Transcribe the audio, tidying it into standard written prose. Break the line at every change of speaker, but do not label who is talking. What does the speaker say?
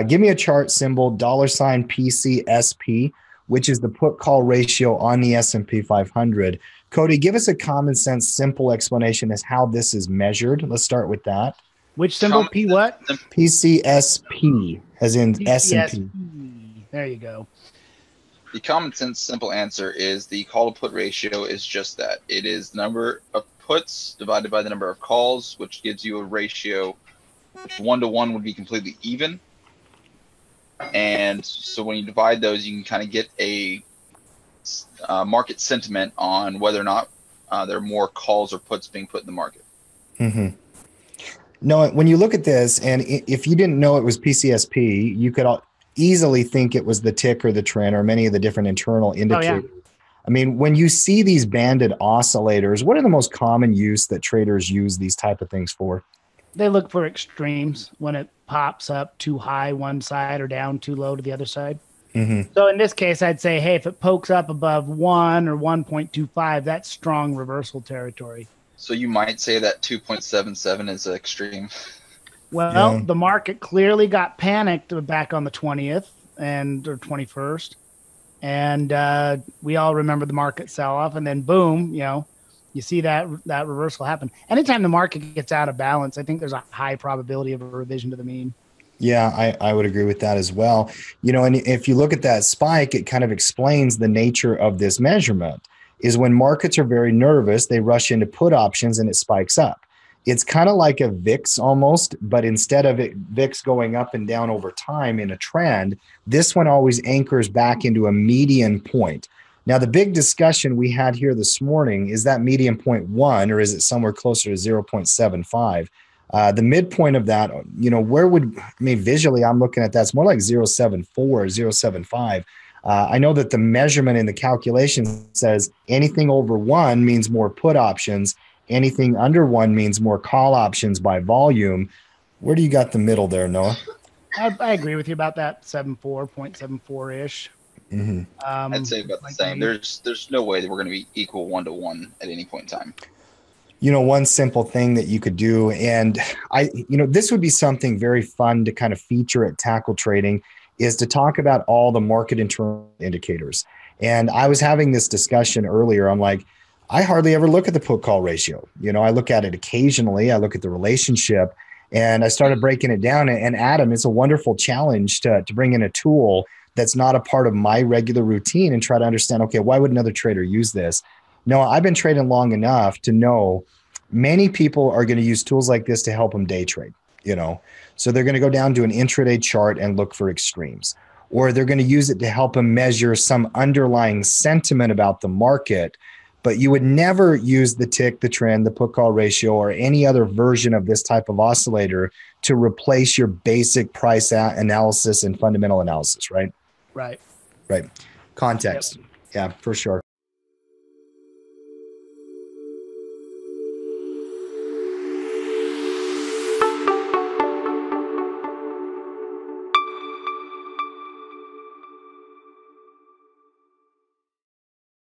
Give me a chart symbol, $PCSP, which is the put call ratio on the S&P 500. Cody, give us a common sense, simple explanation as how this is measured. Let's start with that.
Which symbol? P what?
PCSP, as in S&P.
There you go.
The common sense simple answer is the call to put ratio is just that. It is number of puts divided by the number of calls, which gives you a ratio. 1-to-1 would be completely even. And so when you divide those, you can kind of get a market sentiment on whether or not there are more calls or puts being put in the market.
Mm-hmm. No, when you look at this, and if you didn't know it was PCSP, you could easily think it was the tick or the trend or many of the different internal indicators. Oh, yeah. I mean, when you see these banded oscillators, what are the most common use that traders use these type of things for?
They look for extremes when it pops up too high one side or down too low to the other side. Mm-hmm. So in this case, I'd say, hey, if it pokes up above 1 or 1.25, that's strong reversal territory.
So you might say that 2.77 is extreme.
Well, yeah. The market clearly got panicked back on the 20th or 21st. And we all remember the market sell-off. And then, boom, you see that reversal happen. Anytime the market gets out of balance, I think there's a high probability of a revision to the mean.
Yeah, I would agree with that as well. And if you look at that spike, it kind of explains the nature of this measurement. Is when markets are very nervous, they rush into put options and it spikes up. It's kind of like a VIX almost, but instead of VIX going up and down over time in a trend, this one always anchors back into a median point. Now, the big discussion we had here this morning, is that median point 1 or is it somewhere closer to 0.75? The midpoint of that, visually I'm looking at that's more like 0.74 or 0.75. I know that the measurement in the calculation says anything over 1 means more put options. Anything under 1 means more call options by volume. Where do you got the middle there, Noah?
I agree with you about that 0.74-ish.
Mm-hmm.
I'd say about the same. There's no way that we're going to be equal 1-to-1 at any point in time.
One simple thing that you could do, and this would be something very fun to kind of feature at Tackle Trading, is to talk about all the market internal indicators. And I was having this discussion earlier. I'm like, I hardly ever look at the put call ratio. I look at it occasionally. I look at the relationship, and I started breaking it down. And Adam, it's a wonderful challenge to bring in a tool that's not a part of my regular routine and try to understand, okay, why would another trader use this? No, I've been trading long enough to know many people are going to use tools like this to help them day trade, So they're going to go down to an intraday chart and look for extremes, or they're going to use it to help them measure some underlying sentiment about the market. But you would never use the tick, the trend, the put call ratio, or any other version of this type of oscillator to replace your basic price analysis and fundamental analysis, right?
Right.
Context. Yep. Yeah, for sure.